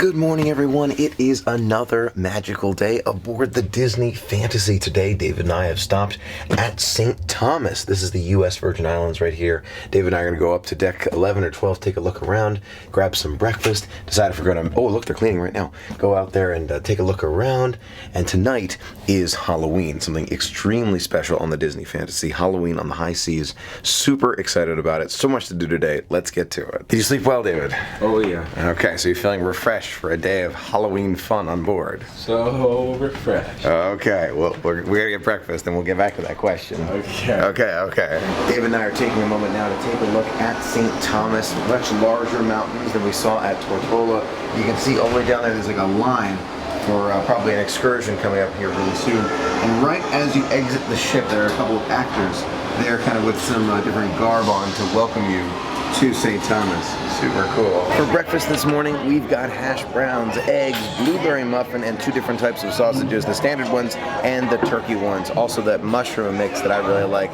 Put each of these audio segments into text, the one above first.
Good morning, everyone. It is another magical day aboard the Disney Fantasy. Today, David and I have stopped at St. Thomas. This is the U.S. Virgin Islands right here. David and I are going to go up to deck 11 or 12, take a look around, grab some breakfast, decide if we're going to, oh, look, they're cleaning right now. Go out there and take a look around. And tonight is Halloween, something extremely special on the Disney Fantasy. Halloween on the high seas. Super excited about it. So much to do today. Let's get to it. Did you sleep well, David? Oh, yeah. Okay, so you're feeling refreshed for a day of Halloween fun on board. So refreshed. Okay, well, we're gonna get breakfast and we'll get back to that question. Okay. David and I are taking a moment now to take a look at St. Thomas. Much larger mountains than we saw at Tortola. You can see all the way down there, there's like a line for probably an excursion coming up here really soon. And right as you exit the ship, there are a couple of actors there kind of with some different garb on to welcome you to St. Thomas. Super cool. For breakfast this morning, we've got hash browns, eggs, blueberry muffin, and two different types of sausages, the standard ones and the turkey ones. Also that mushroom mix that I really like.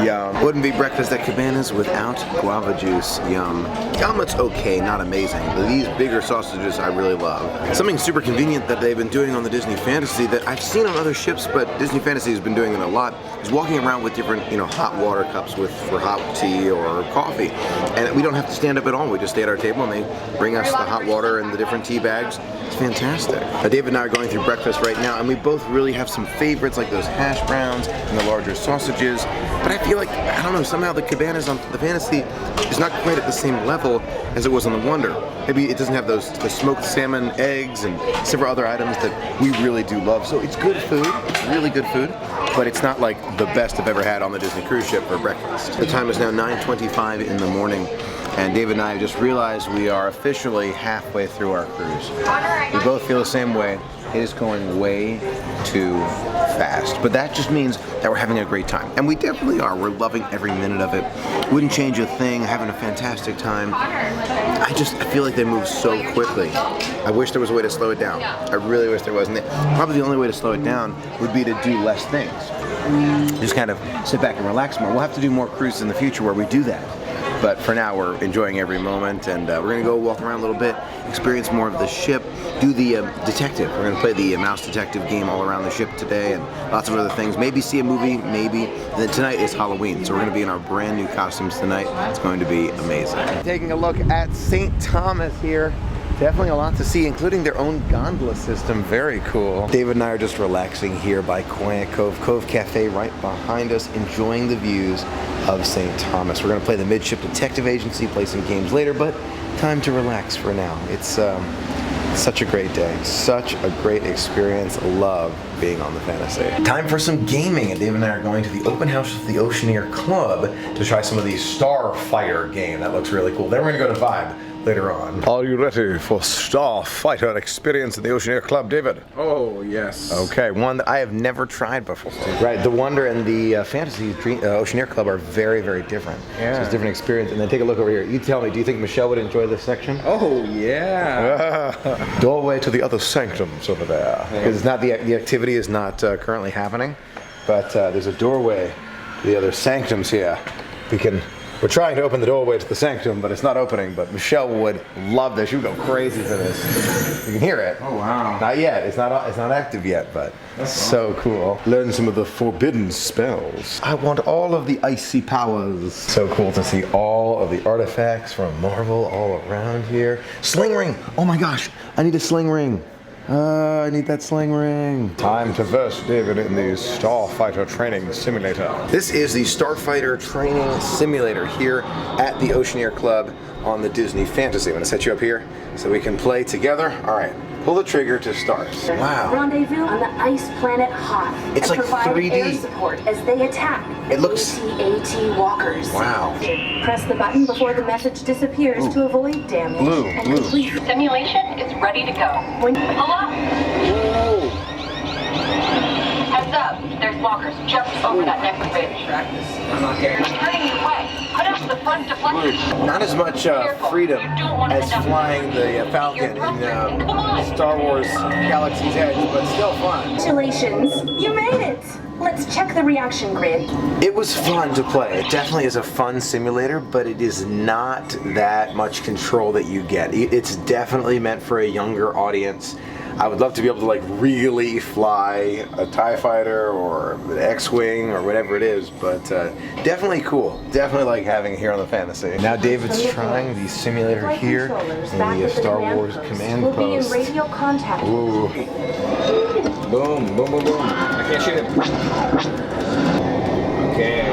Yum. Wouldn't be breakfast at Cabanas without guava juice. Yum. Omelet's okay, not amazing, but these bigger sausages I really love. Something super convenient that they've been doing on the Disney Fantasy that I've seen on other ships, but Disney Fantasy has been doing it a lot, is walking around with different, hot water cups for hot tea or coffee. And we don't have to stand up at all. We just stay at our table and they bring us the hot water and the different tea bags. It's fantastic. David and I are going through breakfast right now, and we both really have some favorites like those hash browns and the larger sausages. But I feel like, I don't know, somehow the Cabanas on the Fantasy is not quite at the same level as it was on the Wonder. Maybe it doesn't have the smoked salmon, eggs, and several other items that we really do love. So it's good food. It's really good food. But it's not like the best I've ever had on the Disney cruise ship for breakfast. The time is now 9:25 in the morning, and David and I just realized we are officially halfway through our cruise. We both feel the same way. It is going way too fast. But that just means that we're having a great time. And we definitely are. We're loving every minute of it. Wouldn't change a thing, having a fantastic time. I feel like they move so quickly. I wish there was a way to slow it down. I really wish there wasn't. Probably the only way to slow it down would be to do less things. Just kind of sit back and relax more. We'll have to do more cruises in the future where we do that. But for now, we're enjoying every moment, and we're going to go walk around a little bit, experience more of the ship, do the detective. We're going to play the mouse detective game all around the ship today, and lots of other things. Maybe see a movie, maybe. And then tonight is Halloween, so we're going to be in our brand new costumes tonight. It's going to be amazing. Taking a look at St. Thomas here. Definitely a lot to see, including their own gondola system. Very cool. David and I are just relaxing here by Quiet Cove Cafe right behind us, enjoying the views of St. Thomas. We're going to play the Midship Detective Agency, play some games later, but time to relax for now. It's such a great day, such a great experience. Love being on the Fantasy. Time for some gaming, and David and I are going to the open house of the Oceaneer Club to try some of the Starfighter game. That looks really cool. Then we're going to go to Vibe later on. Are you ready for Starfighter experience at the Oceaneer Club, David? Oh, yes. Okay, one that I have never tried before. Right, the Wonder and the Fantasy Oceaneer Club are very, very different. Yeah. So it's a different experience. And then take a look over here. You tell me, do you think Michelle would enjoy this section? Oh, yeah. Doorway to the other sanctums over there. Because it's not the activity is not currently happening, but there's a doorway to the other sanctums here. We're trying to open the doorway to the sanctum, but it's not opening. But Michelle would love this. She would go crazy for this. You can hear it. Oh, wow. Not yet. It's not active yet, but that's so cool. Learn some of the forbidden spells. I want all of the icy powers. So cool to see all of the artifacts from Marvel all around here. Sling ring. Oh my gosh. I need a sling ring. I need that sling ring. Time to verse David in the Starfighter Training Simulator. This is the Starfighter Training Simulator here at the Oceaneer Club on the Disney Fantasy. I'm going to set you up here so we can play together. All right. Pull the trigger to start. Wow. Rendezvous on the ice planet Hoth. It's like provide 3D. Air support as they attack. It looks. AT walkers. Wow. Press the button before the message disappears to avoid damage. Blue. Simulation is ready to go. Hello? Whoa. Heads up. There's walkers just over that next ridge. I'm not getting it. Turning your way. Put up the front deflector. Not as much freedom as flying the Falcon in Star Wars Galaxy's Edge, but still fun. Congratulations, you made it. Let's check the reaction grid. It was fun to play. It definitely is a fun simulator, but it is not that much control that you get. It's definitely meant for a younger audience. I would love to be able to like really fly a TIE fighter or an X-Wing or whatever it is, but definitely cool. Definitely like having it here on the Fantasy. Now David's trying the simulator here in the Star Wars command We'll be in post. radio contact. Ooh. Boom, boom, boom, boom. I can't shoot him. Okay.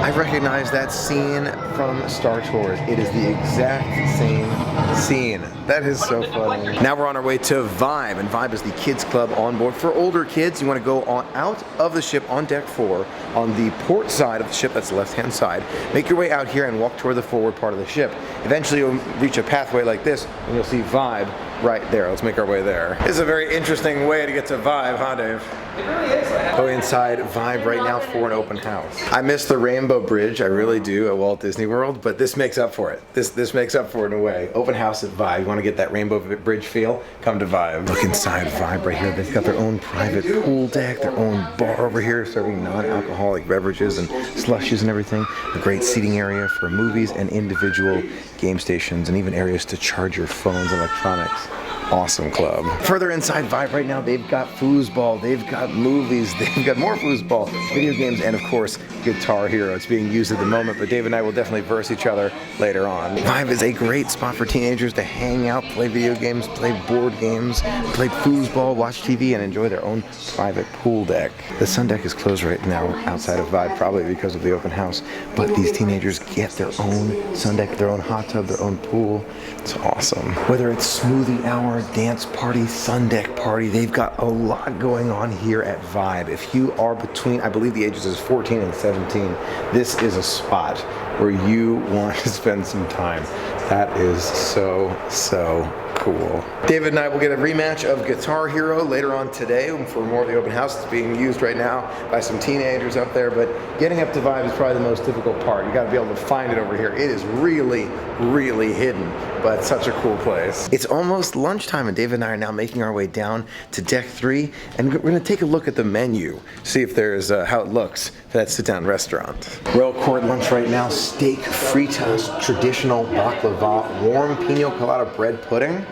I recognize that scene from Star Tours. It is the exact same scene. That is so funny. Now we're on our way to Vibe, and Vibe is the kids club on board for older kids. You want to go on out of the ship on deck 4 on the port side of the ship, that's the left-hand side. Make your way out here and walk toward the forward part of the ship. Eventually you'll reach a pathway like this, and you'll see Vibe right there. Let's make our way there. This is a very interesting way to get to Vibe, huh, Dave? It really is. Go inside Vibe right now for an open house. I miss the Rainbow Bridge, I really do, at Walt Disney World, but this makes up for it. This makes up for it in a way. Open house at Vibe. You want to get that Rainbow Bridge feel? Come to Vibe. Look inside Vibe right here. They've got their own private pool deck, their own bar over here serving non-alcoholic beverages and slushes and everything. A great seating area for movies and individual game stations, and even areas to charge your phones and electronics. Awesome club. Further inside Vibe right now, they've got foosball, they've got movies, they've got more foosball, video games, and of course, Guitar Hero. It's being used at the moment, but Dave and I will definitely verse each other later on. Vibe is a great spot for teenagers to hang out, play video games, play board games, play foosball, watch TV, and enjoy their own private pool deck. The sun deck is closed right now outside of Vibe, probably because of the open house, but these teenagers get their own sun deck, their own hot tub, their own pool. It's awesome. Whether it's smoothie hour, dance party, sun deck party, they've got a lot going on here at Vibe. If you are between, I believe the ages is 14 and 17, this is a spot where you want to spend some time. That is so cool. David and I will get a rematch of Guitar Hero later on today for more of the open house. It's being used right now by some teenagers up there, but getting up to Vibe is probably the most difficult part. You gotta be able to find it over here. It is really hidden, but such a cool place. It's almost lunchtime, and David and I are now making our way down to deck 3, and we're gonna take a look at the menu, see if there's how it looks for that sit-down restaurant. Royal Court lunch right now: steak fritas, traditional baklava, warm pina colada bread pudding.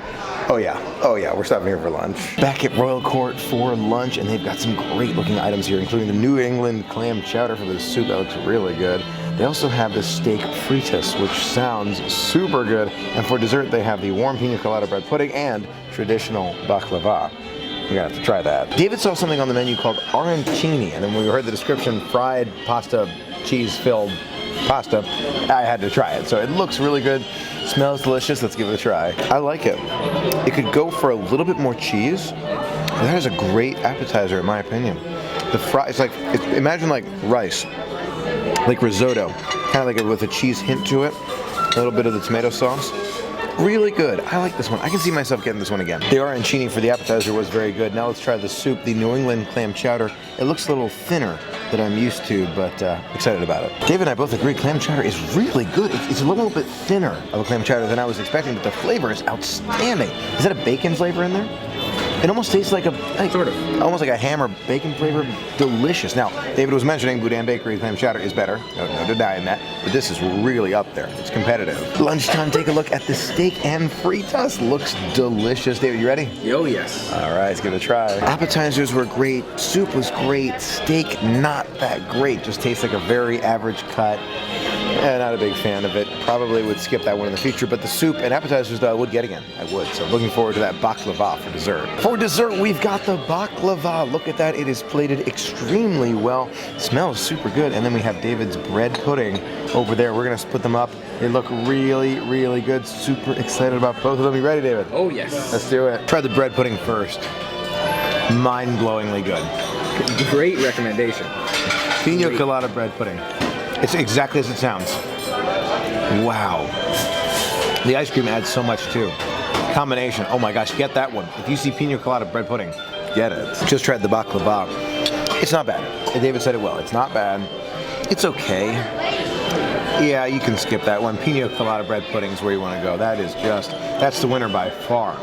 Oh yeah, we're stopping here for lunch. Back at Royal Court for lunch, and they've got some great looking items here, including the New England clam chowder for the soup. That looks really good. They also have the steak fritas, which sounds super good. And for dessert, they have the warm pina colada bread pudding and traditional baklava. We're gonna have to try that. David saw something on the menu called arancini, and then when we heard the description, fried pasta, cheese-filled pasta, I had to try it. So it looks really good, smells delicious. Let's give it a try. I like it. It could go for a little bit more cheese. That is a great appetizer in my opinion. The fries, imagine like rice, like risotto, kind of like with a cheese hint to it, a little bit of the tomato sauce. Really good. I like this one. I can see myself getting this one again. The arancini for the appetizer was very good. Now let's try the soup, the New England clam chowder. It looks a little thinner than I'm used to, but excited about it. David and I both agree clam chowder is really good. It's a little bit thinner of a clam chowder than I was expecting, but the flavor is outstanding. Is that a bacon flavor in there? It almost tastes like almost like a ham or bacon flavor. Delicious. Now, David was mentioning Boudin Bakery clam chowder is better. No denying that. But this is really up there. It's competitive. Lunchtime, take a look at the steak and fritas. Looks delicious. David, you ready? Oh, yes. All right, let's give it a try. Appetizers were great. Soup was great. Steak, not that great. Just tastes like a very average cut. Not a big fan of it. Probably would skip that one in the future, but the soup and appetizers, though, I would get again. I would. So looking forward to that baklava for dessert. For dessert, we've got the baklava. Look at that. It is plated extremely well. Smells super good. And then we have David's bread pudding over there. We're going to split them up. They look really good. Super excited about both of them. You ready, David? Oh, yes. Let's do it. Try the bread pudding first. Mind-blowingly good. Great recommendation. Pina colada bread pudding. It's exactly as it sounds. Wow. The ice cream adds so much too. Combination, oh my gosh, get that one. If you see pina colada bread pudding, get it. Just tried the baklava. It's not bad. David said it well. It's not bad. It's okay. Yeah, you can skip that one. Pina colada bread pudding is where you want to go. That's the winner by far.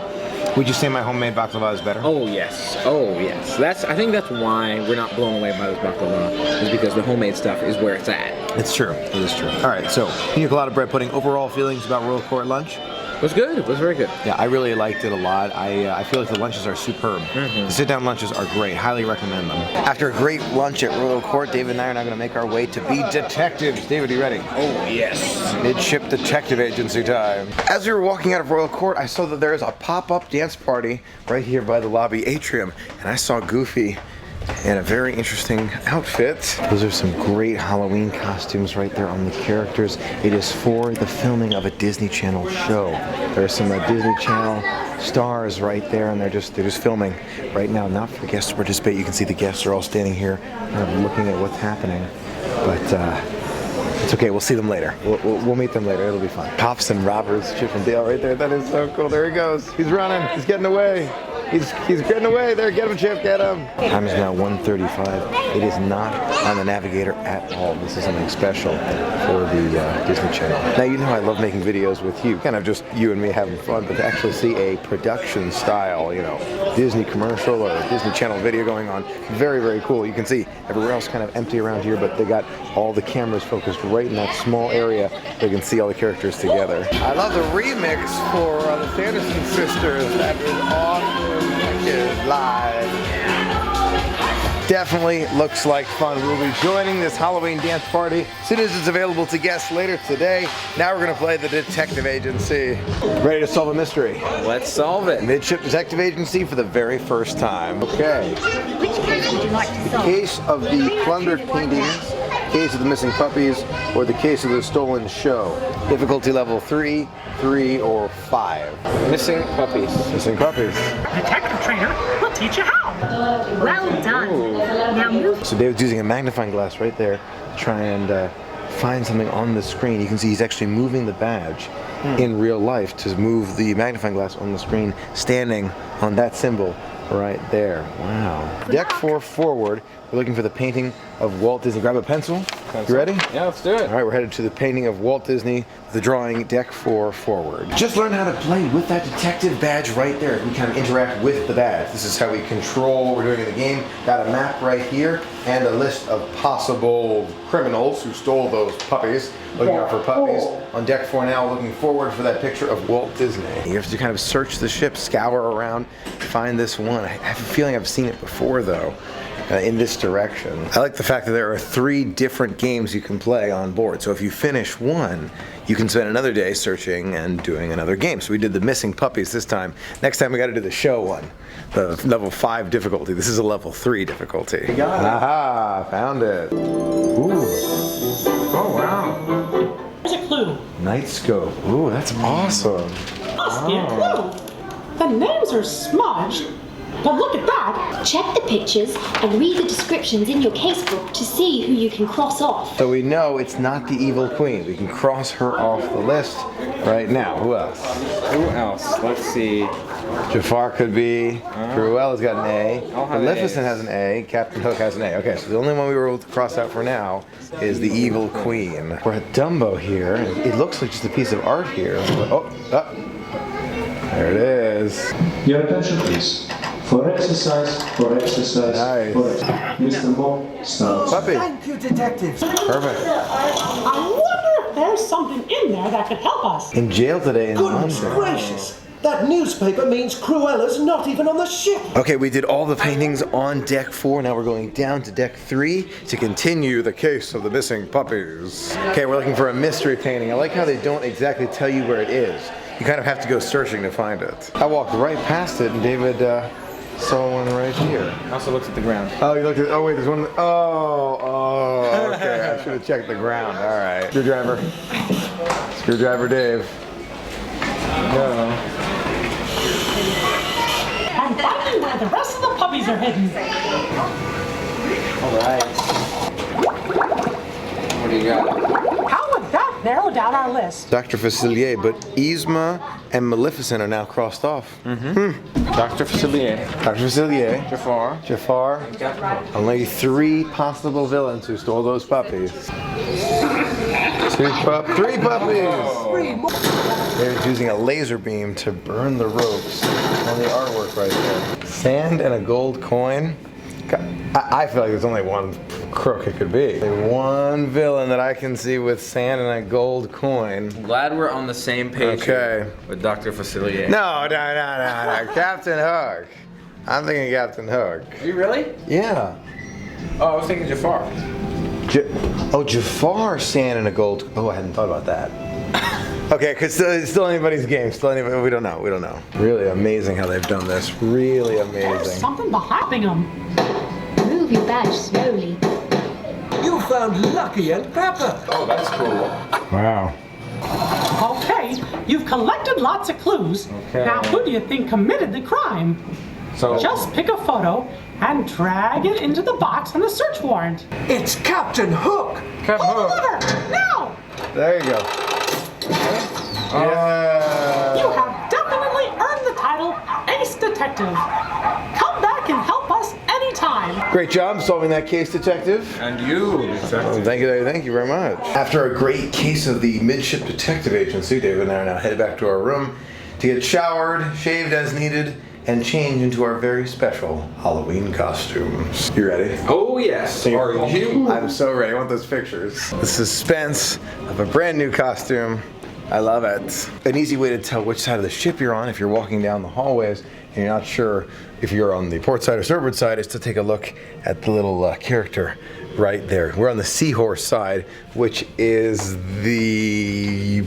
Would you say my homemade baklava is better? Oh yes, oh yes. I think that's why we're not blown away by this baklava, is because the homemade stuff is where it's at. It's true. It is true. All right, so pina colada bread pudding. Overall feelings about Royal Court lunch? It was good. It was very good. Yeah, I really liked it a lot. I feel like the lunches are superb. The sit-down lunches are great. Highly recommend them. After a great lunch at Royal Court, David and I are now going to make our way to be detectives. David, are you ready? Oh yes. Midship detective agency time. As we were walking out of Royal Court, I saw that there is a pop-up dance party right here by the lobby atrium, and I saw Goofy in a very interesting outfit. Those are some great Halloween costumes right there on the characters. It is for the filming of a Disney Channel show. There are some Disney Channel stars right there, and they're just filming right now. Not for guests to participate. You can see the guests are all standing here, kind of looking at what's happening. But it's okay. We'll see them later. We'll meet them later. It'll be fun. Pops and Roberts, Chip and Dale right there. That is so cool. There he goes. He's running. He's getting away. He's getting away. There, get him, Chip, get him. Time is now 1:35. It is not on the Navigator at all. This is something special for the Disney Channel. Now, you know I love making videos with you. Kind of just you and me having fun, but to actually see a production style, you know, Disney commercial or a Disney Channel video going on, very, very cool. You can see everywhere else kind of empty around here, but they got all the cameras focused right in that small area. They can see all the characters together. I love the remix for the Sanderson sisters. That is awesome. Live. Definitely looks like fun. We'll be joining this Halloween dance party as soon as it's available to guests later today. Now we're going to play the detective agency. Ready to solve a mystery? Let's solve it. Midship detective agency for the very first time. Okay. Which case would you like to The solve? case of the plundered paintings, case of the missing puppies, or the case of the stolen show. Difficulty level 3, 3, or 5. Missing puppies. Missing puppies. Detective trainer will teach you how. Well done. Now move. So David's using a magnifying glass right there to try and find something on the screen. You can see he's actually moving the badge in real life to move the magnifying glass on the screen, standing on that symbol right there. Wow. Deck 4 forward. We're looking for the painting of Walt Disney. Grab a pencil. You ready? Yeah, let's do it. All right, we're headed to the painting of Walt Disney, the drawing, deck 4 forward. Just learn how to play with that detective badge right there. We kind of interact with the badge. This is how we control what we're doing in the game. Got a map right here and a list of possible criminals who stole those puppies. Looking out for puppies. On deck 4 now, looking forward for that picture of Walt Disney. You have to kind of search the ship, scour around, find this one. I have a feeling I've seen it before though. In this direction. I like the fact that there are 3 different games you can play on board. So if you finish one, you can spend another day searching and doing another game. So we did the missing puppies this time. Next time we got to do the show one, the level 5 difficulty. This is a level 3 difficulty. You got it. Aha, found it. Ooh. Oh wow. There's a clue. Night scope. Ooh, that's awesome. Must be a clue. The names are smudged, but look at that. Check the pictures and read the descriptions in your casebook to see who you can cross off. So we know it's not the evil queen. We can cross her off the list right now. Who else? Who else? Let's see. Jafar could be. Cruella's got an A. I'll have Maleficent A's. has an A. Captain Hook has an A. Okay, so the only one we were able to cross out for now is the evil queen. We're at Dumbo here. It looks like just a piece of art here. Oh, there it is. Your attention, please. For exercise, Nice. for exercise. Mr. Mo, start. Puppy. Thank you, detectives. Perfect. I wonder if there's something in there that could help us. In jail today in Goodness London. gracious. That newspaper means Cruella's not even on the ship. Okay, we did all the paintings on deck 4. Now we're going down to deck 3 to continue the case of the missing puppies. Okay, we're looking for a mystery painting. I like how they don't exactly tell you where it is. You kind of have to go searching to find it. I walked right past it and David saw one right here. Also looks at the ground. Oh, you looked at, oh wait, there's one, oh, okay, I should have checked the ground, all right. Screwdriver Dave. No. I'm finding where the rest of the puppies are hidden. All right. What do you got? How would that narrow down our list? Dr. Facilier, but Yzma and Maleficent are now crossed off. Dr. Facilier. Dr. Facilier, Jafar. only 3 possible villains who stole those puppies. 3 puppies. They're using a laser beam to burn the ropes on the artwork right there. Sand and a gold coin. I feel like there's only one crook it could be. One villain that I can see with sand and a gold coin. Glad we're on the same page here with Dr. Facilier. No. Captain Hook. I'm thinking Captain Hook. Are you really? Yeah. Oh, I was thinking Jafar. Jafar, sand and a gold. Oh, I hadn't thought about that. Okay, because it's still anybody's game. We don't know. Really amazing how they've done this. Really amazing. There's something behind them. Move your badge slowly. You found Lucky and Pepper. Oh, that's cool. Wow. Okay, you've collected lots of clues. Okay. Now, who do you think committed the crime? So Just pick a photo and drag it into the box on the search warrant. It's Captain Hook. Captain Pull the Hook. lever, now! There you go. Yeah. You have definitely earned the title Ace Detective. Come back and help us anytime. Great job solving that case, detective. And you, Thank you very much. After a great case of the Midship Detective Agency, David and I are now headed back to our room to get showered, shaved as needed, and change into our very special Halloween costumes. You ready? Oh yes. Are you? I'm so ready. I want those pictures. The suspense of a brand new costume. I love it. An easy way to tell which side of the ship you're on if you're walking down the hallways and you're not sure if you're on the port side or starboard side is to take a look at the little character right there. We're on the seahorse side, which is the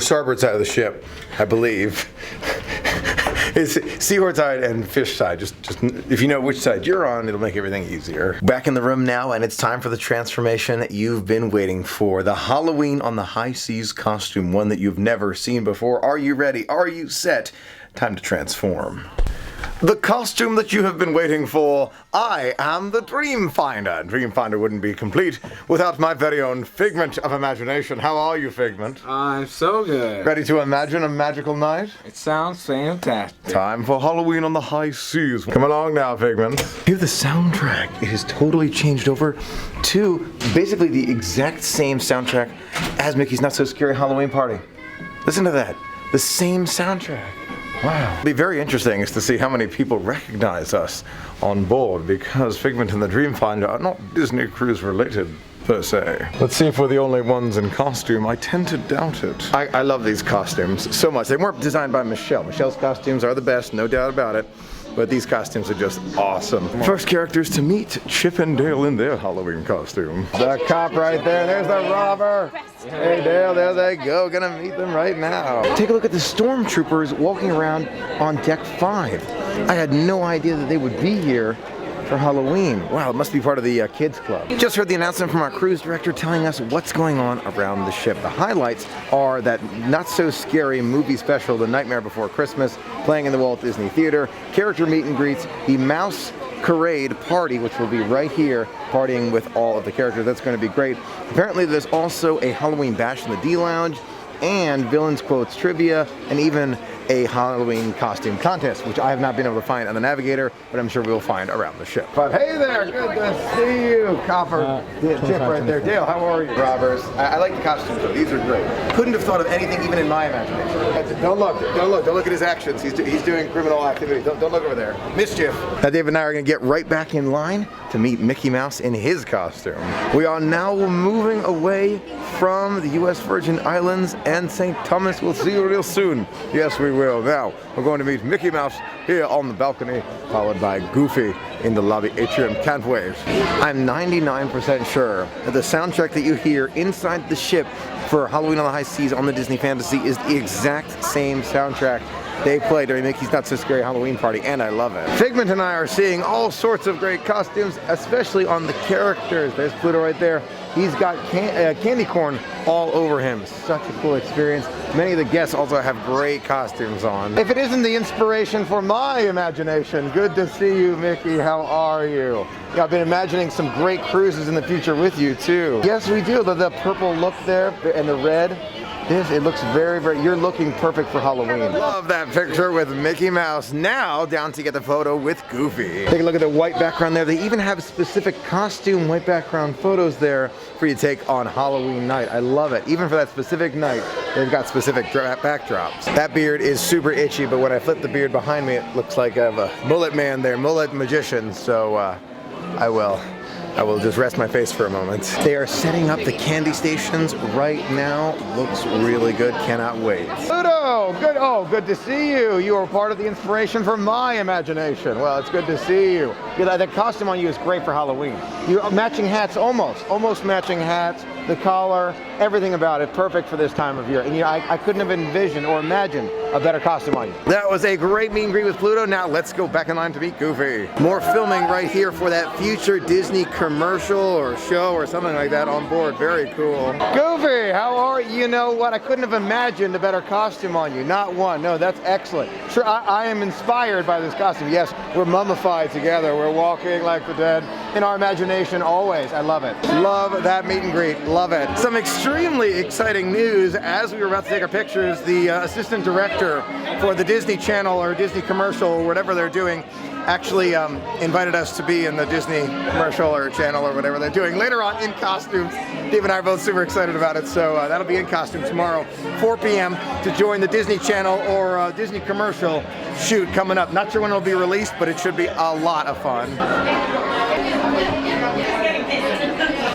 starboard side of the ship, I believe. It's seahorse side and fish side. Just if you know which side you're on, it'll make everything easier. Back in the room now, and it's time for the transformation you've been waiting for. The Halloween on the High Seas costume, one that you've never seen before. Are you ready? Are you set? Time to transform. The costume that you have been waiting for. I am the Dreamfinder. Dreamfinder wouldn't be complete without my very own Figment of imagination. How are you, Figment? I'm so good. Ready to imagine a magical night? It sounds fantastic. Time for Halloween on the High Seas. Come along now, Figment. Hear the soundtrack. It has totally changed over to basically the exact same soundtrack as Mickey's Not So Scary Halloween Party. Listen to that. The same soundtrack. Wow. It'll be very interesting is to see how many people recognize us on board because Figment and the Dreamfinder are not Disney Cruise related per se. Let's see if we're the only ones in costume. I tend to doubt it. I love these costumes so much. They weren't designed by Michelle. Michelle's costumes are the best, no doubt about it. But these costumes are just awesome. First characters to meet, Chip and Dale in their Halloween costume. The cop right there, there's the robber. Hey Dale, there they go, gonna meet them right now. Take a look at the stormtroopers walking around on deck 5. I had no idea that they would be here for Halloween. Wow, it must be part of the kids club. Just heard the announcement from our cruise director telling us what's going on around the ship. The highlights are that Not So Scary movie special, The Nightmare Before Christmas, playing in the Walt Disney Theater, character meet and greets, the Mouse Parade party, which will be right here, partying with all of the characters. That's going to be great. Apparently there's also a Halloween bash in the D Lounge, and Villains Quotes Trivia, and even a Halloween costume contest, which I have not been able to find on the Navigator, but I'm sure we'll find around the ship. But hey there, good to see you, Copper. Chip right there. Dale, how are you? Robbers. I like the costumes though, these are great. Couldn't have thought of anything even in my imagination. Don't look at his actions. He's doing criminal activity. Don't look over there. Mischief. Now Dave and I are gonna get right back in line to meet Mickey Mouse in his costume. We are now moving away from the U.S. Virgin Islands and St. Thomas. We'll see you real soon. Yes, we will. Now, we're going to meet Mickey Mouse here on the balcony, followed by Goofy in the lobby atrium. Can't wait. I'm 99% sure that the soundtrack that you hear inside the ship for Halloween on the High Seas on the Disney Fantasy is the exact same soundtrack they play during Mickey's Not So Scary Halloween Party, and I love it. Figment and I are seeing all sorts of great costumes, especially on the characters. There's Pluto right there. He's got candy corn all over him. Such a cool experience. Many of the guests also have great costumes on. If it isn't the inspiration for my imagination, good to see you, Mickey. How are you? Yeah, I've been imagining some great cruises in the future with you, too. Yes, we do. The purple look there and the red. this. It looks very, very, you're looking perfect for Halloween. Love that picture with Mickey Mouse. Now down to get the photo with Goofy. Take a look at the white background there. They even have specific costume white background photos there for you to take on Halloween night. I love it. Even for that specific night, they've got specific backdrops. That beard is super itchy, but when I flip the beard behind me, it looks like I have a mullet man there, mullet magician, so I will just rest my face for a moment. They are setting up the candy stations right now. Looks really good. Cannot wait. Pluto, good. Oh, good to see you. You are part of the inspiration for my imagination. Well, it's good to see you. Yeah, that costume on you is great for Halloween. You matching hats, almost matching hats. The collar, everything about it, perfect for this time of year. And I couldn't have envisioned or imagined a better costume on you. That was a great meet and greet with Pluto. Now let's go back in line to meet Goofy. More filming right here for that future Disney commercial or show or something like that on board. Very cool. Goofy, how are you? You know what? I couldn't have imagined a better costume on you. Not one. No, that's excellent. Sure, I am inspired by this costume. Yes, we're mummified together. We're walking like the dead in our imagination always. I love it. Love that meet and greet. Love it. Some extremely exciting news as we were about to take our pictures. The assistant director for the Disney Channel or Disney commercial or whatever they're doing actually invited us to be in the Disney commercial or channel or whatever they're doing later on in costumes. Dave and I are both super excited about it, so that'll be in costume tomorrow, 4 p.m. to join the Disney Channel or Disney commercial shoot coming up. Not sure when it'll be released, but it should be a lot of fun.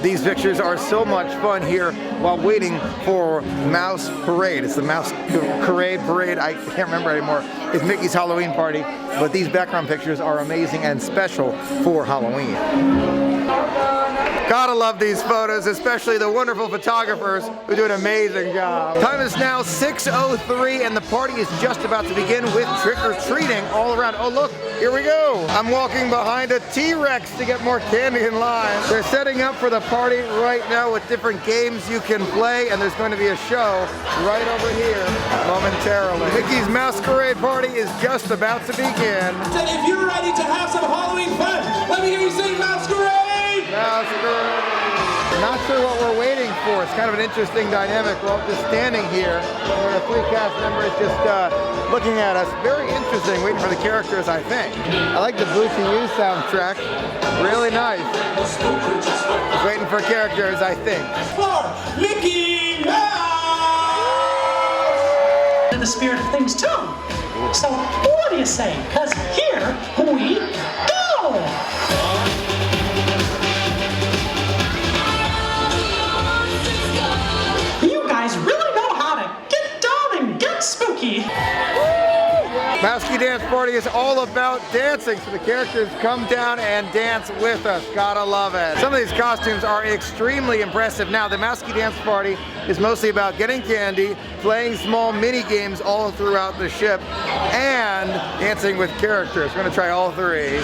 These pictures are so much fun here while waiting for Mouse Parade. It's the Mouse Parade. I can't remember anymore. It's Mickey's Halloween party, but these background pictures are amazing and special for Halloween. Gotta love these photos, especially the wonderful photographers who do an amazing job. Time is now 6:03 and the party is just about to begin with trick-or-treating all around. Oh look, here we go. I'm walking behind a T-Rex to get more candy in line. They're setting up for the party right now with different games you can play, and there's going to be a show right over here momentarily. Mickey's Masquerade Party is just about to begin. If you're ready to have some Halloween fun, let me hear you say Masquerade! Not sure what we're waiting for. It's kind of an interesting dynamic. We're all just standing here. There are 3 cast members just looking at us. Very interesting, waiting for the characters, I think. I like the Blue to You soundtrack. Really nice. Just waiting for characters, I think. For Mickey Mouse! In the spirit of things too. So what do you say? Because here we go! Really know how to get down and get spooky. Mousky Dance Party is all about dancing, so the characters come down and dance with us. Gotta love it. Some of these costumes are extremely impressive. Now, the Mousky Dance Party is mostly about getting candy, playing small mini games all throughout the ship, and dancing with characters. We're gonna try all 3.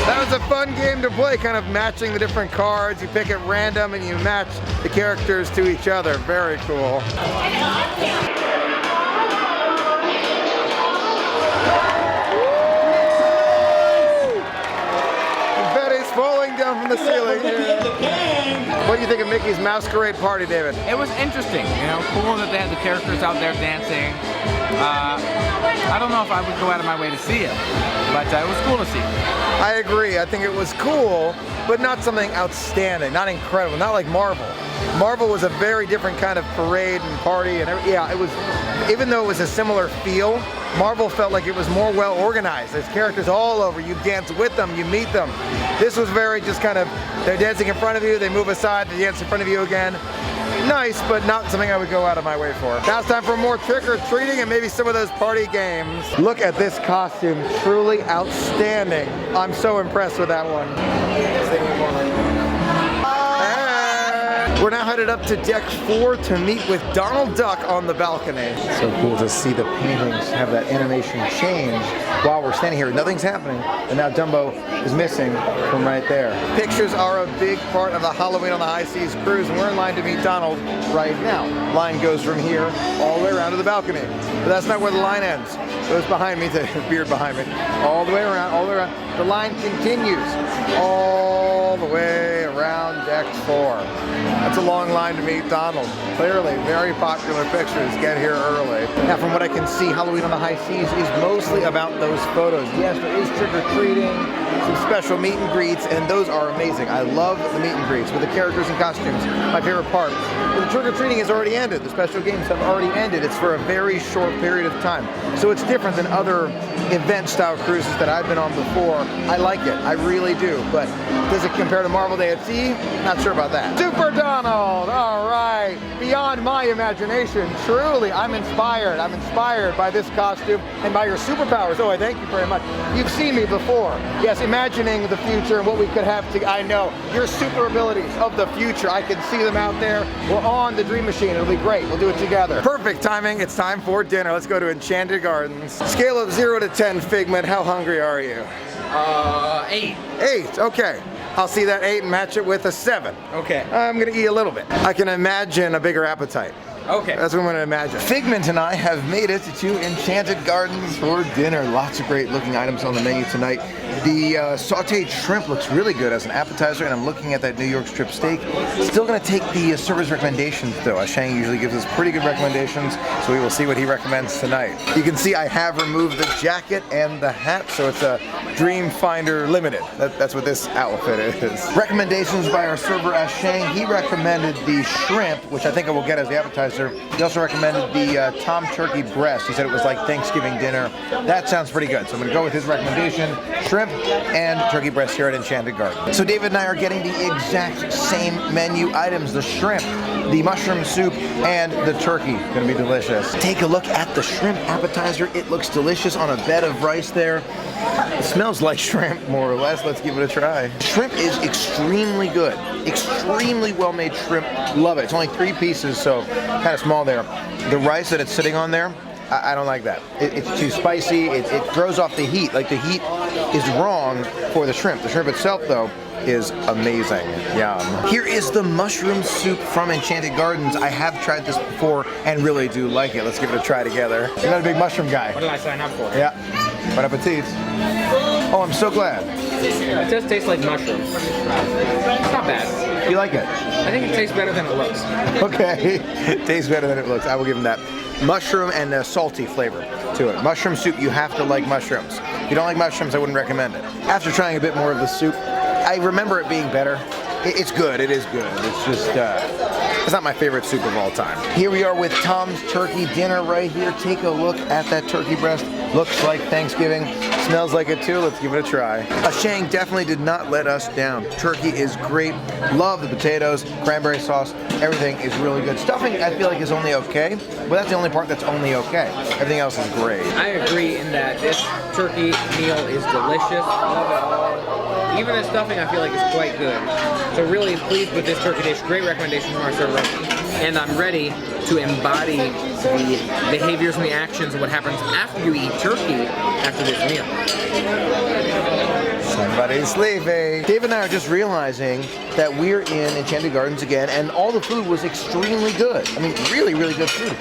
That was a fun game to play, kind of matching the different cards. You pick at random and you match the characters to each other. Very cool. Confetti's falling down from the ceiling. What do you think of Mickey's Masquerade Party, David? It was interesting, you know, cool that they had the characters out there dancing. I don't know if I would go out of my way to see it, but it was cool to see. I agree. I think it was cool, but not something outstanding, not incredible, not like Marvel. Marvel was a very different kind of parade and party, and yeah, it was. Even though it was a similar feel, Marvel felt like it was more well organized. There's characters all over. You dance with them, you meet them. This was very just kind of, they're dancing in front of you, they move aside, they dance in front of you again. Nice, but not something I would go out of my way for. Now it's time for more trick-or-treating and maybe some of those party games. Look at this costume, truly outstanding. I'm so impressed with that one. We're now headed up to deck 4 to meet with Donald Duck on the balcony. So cool to see the paintings have that animation change while we're standing here. Nothing's happening, and now Dumbo is missing from right there. Pictures are a big part of the Halloween on the High Seas cruise, and we're in line to meet Donald right now. Line goes from here all the way around to the balcony. But that's not where the line ends. It goes behind me, the beard behind me. All the way around, all the way around. The line continues all all the way around deck 4. That's a long line to meet Donald. Clearly, very popular pictures. Get here early. Now, from what I can see, Halloween on the High Seas is mostly about those photos. Yes, there is trick-or-treating, some special meet and greets, and those are amazing. I love the meet and greets with the characters and costumes. My favorite part. But the trick-or-treating has already ended. The special games have already ended. It's for a very short period of time. So it's different than other event-style cruises that I've been on before. I like it. I really do. But does it compare to Marvel Day at Sea? Not sure about that. Super Donald! All right. Beyond my imagination. Truly, I'm inspired. I'm inspired by this costume and by your superpowers. Oh, I thank you very much. You've seen me before. Yes, imagining the future and what we could have to. I know. Your super abilities of the future. I can see them out there. We're on the Dream Machine. It'll be great. We'll do it together. Perfect timing. It's time for dinner. Let's go to Enchanted Gardens. Scale of 0 to 10, Figment. How hungry are you? 8. 8. Okay. I'll see that 8 and match it with a 7. Okay. I'm gonna eat a little bit. I can imagine a bigger appetite. Okay. That's what I'm gonna imagine. Figment and I have made it to Enchanted Gardens for dinner. Lots of great looking items on the menu tonight. The sauteed shrimp looks really good as an appetizer, and I'm looking at that New York strip steak. Still gonna take the server's recommendations though. Shang usually gives us pretty good recommendations, so we will see what he recommends tonight. You can see I have removed the jacket and the hat, so it's a Dreamfinder Limited. That's what this outfit is. Recommendations by our server Shang. He recommended the shrimp, which I think I will get as the appetizer. He also recommended the Tom turkey breast. He said it was like Thanksgiving dinner. That sounds pretty good. So I'm going to go with his recommendation, shrimp and turkey breast here at Enchanted Garden. So David and I are getting the exact same menu items. The shrimp, the mushroom soup, and the turkey. Going to be delicious. Take a look at the shrimp appetizer. It looks delicious on a bed of rice there. It smells like shrimp, more or less. Let's give it a try. Shrimp is extremely good. Extremely well-made shrimp. Love it. It's only 3 pieces, so kind of small there. The rice that it's sitting on there, I don't like that. It's too spicy. It throws off the heat. Like, the heat is wrong for the shrimp. The shrimp itself, though, is amazing. Yum. Here is the mushroom soup from Enchanted Gardens. I have tried this before and really do like it. Let's give it a try together. You're not a big mushroom guy. What did I sign up for? Yeah. Bon appetit. Oh, I'm so glad. It does taste like mushroom. It's not bad. You like it? I think it tastes better than it looks. Okay. It tastes better than it looks. I will give him that. Mushroom and a salty flavor to it. Mushroom soup, you have to like mushrooms. If you don't like mushrooms, I wouldn't recommend it. After trying a bit more of the soup, I remember it being better. It's good. It is good. It's just, it's not my favorite soup of all time. Here we are with Tom's Turkey Dinner right here. Take a look at that turkey breast. Looks like Thanksgiving. Smells like it too. Let's give it a try. Shang definitely did not let us down. Turkey is great. Love the potatoes, cranberry sauce. Everything is really good. Stuffing, I feel like, is only okay, but that's the only part that's only okay. Everything else is great. I agree in that this turkey meal is delicious. Love it all. Even the stuffing, I feel like, is quite good. So really pleased with this turkey dish. Great recommendation from our server. And I'm ready to embody the behaviors and the actions of what happens after you eat turkey after this meal. Somebody's sleeping. Dave and I are just realizing that we're in Enchanted Gardens again, and all the food was extremely good. I mean, really, really good food.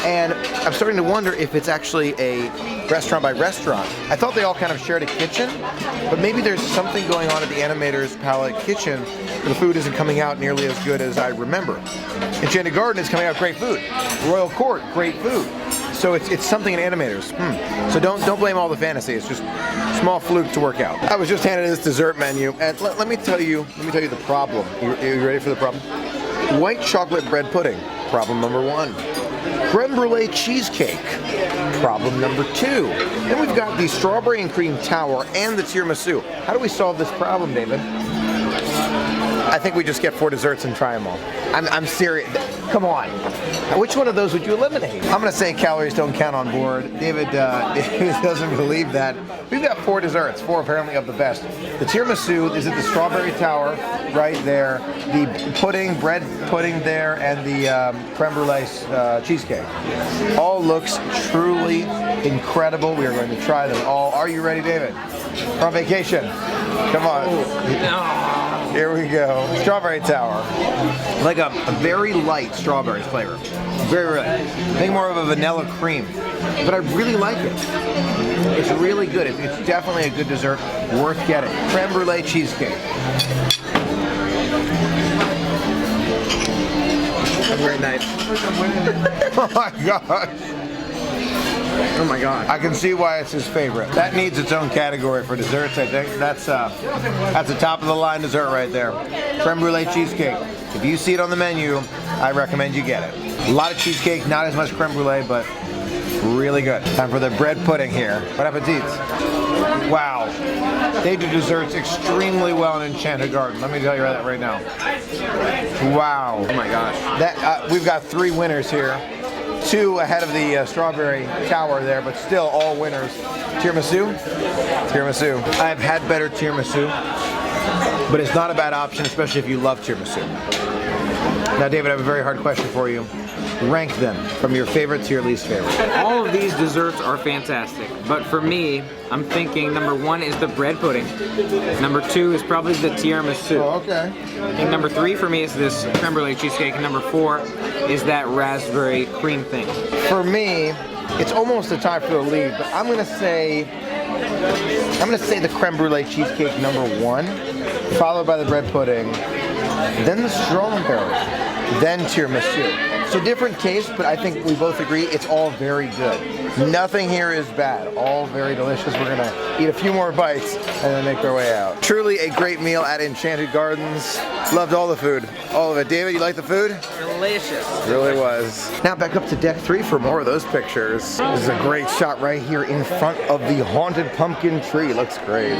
And I'm starting to wonder if it's actually a restaurant by restaurant. I thought they all kind of shared a kitchen, but maybe there's something going on at the Animator's Palette kitchen where the food isn't coming out nearly as good as I remember. Enchanted Garden is coming out great food. Royal Court, great food. So it's something in Animators. So don't blame all the fantasy. It's just small fluke to work out. I was just handed this dessert menu, and let me tell you the problem. You ready for the problem? White chocolate bread pudding. Problem number 1. Creme brulee cheesecake. Problem number 2. Then we've got the strawberry and cream tower and the tiramisu. How do we solve this problem, David? I think we just get 4 desserts and try them all. I'm serious. Come on. Which one of those would you eliminate? I'm going to say calories don't count on board. David doesn't believe that. We've got 4 desserts, 4 apparently of the best. The tiramisu is at the strawberry tower right there. The pudding, bread pudding there, and the creme brulee cheesecake. All looks truly incredible. We are going to try them all. Are you ready, David? We're on vacation. Come on. Here we go. Strawberry tower. Like a very light strawberry flavor. Very rich. I think more of a vanilla cream, but I really like it. It's really good. It's definitely a good dessert, worth getting. Creme brulee cheesecake. Very nice. Oh my gosh. Oh my god. I can see why it's his favorite. That needs its own category for desserts, I think. That's a top of the line dessert right there. Creme brulee cheesecake. If you see it on the menu, I recommend you get it. A lot of cheesecake, not as much creme brulee, but really good. Time for the bread pudding here. Bon appetit. Wow. They do desserts extremely well in Enchanted Garden. Let me tell you that right now. Wow. Oh my gosh. That we've got 3 winners here. 2 ahead of the strawberry tower there, but still all winners. Tiramisu? Tiramisu. I've had better tiramisu, but it's not a bad option, especially if you love tiramisu. Now, David, I have a very hard question for you. Rank them from your favorite to your least favorite. All of these desserts are fantastic, but for me, I'm thinking number 1 is the bread pudding. Number 2 is probably the tiramisu. Oh, okay. I think number 3 for me is this creme brulee cheesecake, and number 4 is that raspberry cream thing. For me, it's almost a tie for the lead, but I'm gonna say the creme brulee cheesecake number 1, followed by the bread pudding, then the strawberry, then tiramisu. So different tastes, but I think we both agree it's all very good. Nothing here is bad. All very delicious. We're gonna eat a few more bites and then make our way out. Truly a great meal at Enchanted Gardens. Loved all the food, all of it. David, you like the food? Delicious. It really was. Now back up to deck 3 for more of those pictures. This is a great shot right here in front of the haunted pumpkin tree. Looks great.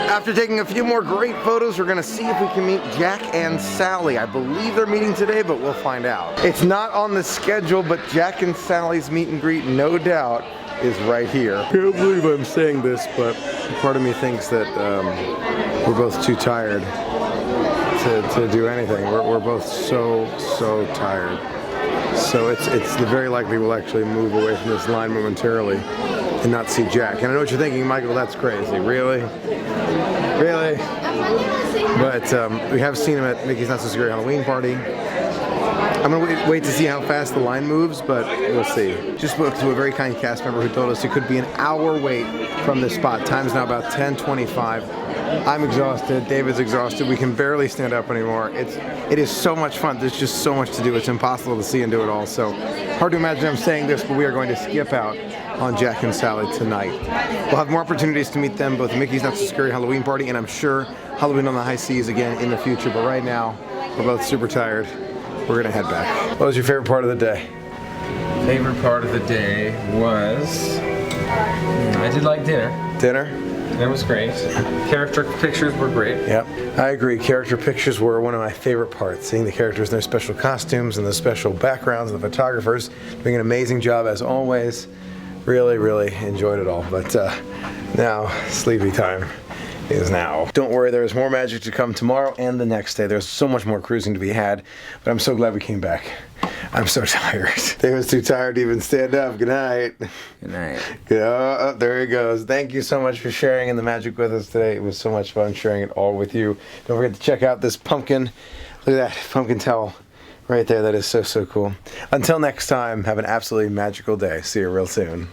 After taking a few more great photos, we're gonna see if we can meet Jack and Sally. I believe they're meeting today, but we'll find out. It's not on the schedule, but Jack and Sally's meet and greet, no doubt, is right here. I can't believe I'm saying this, but part of me thinks that we're both too tired to do anything. We're both so tired. So it's very likely we'll actually move away from this line momentarily and not see Jack. And I know what you're thinking, Michael, that's crazy. Really? Really? But we have seen him at Mickey's Not So Scary Halloween Party. I'm gonna wait to see how fast the line moves, but we'll see. Just spoke to a very kind cast member who told us it could be an hour wait from this spot. Time's now about 10:25. I'm exhausted, David's exhausted, we can barely stand up anymore. It is so much fun, there's just so much to do, it's impossible to see and do it all. So hard to imagine I'm saying this, but we are going to skip out on Jack and Sally tonight. We'll have more opportunities to meet them, both Mickey's Not So Scary Halloween Party, and I'm sure Halloween on the High Seas again in the future, but right now, we're both super tired. We're gonna head back. What was your favorite part of the day? Favorite part of the day was, I did like dinner. Dinner? That was great. Character pictures were great. Yep, I agree. Character pictures were one of my favorite parts. Seeing the characters in their special costumes and the special backgrounds and the photographers doing an amazing job as always. Really, really enjoyed it all. But now, sleepy time is now. Don't worry, there's more magic to come tomorrow and the next day. There's so much more cruising to be had, but I'm so glad we came back. I'm so tired. David's too tired to even stand up. Good night. Good night. Oh, there he goes. Thank you so much for sharing in the magic with us today. It was so much fun sharing it all with you. Don't forget to check out this pumpkin. Look at that pumpkin towel right there. That is so cool. Until next time, have an absolutely magical day. See you real soon.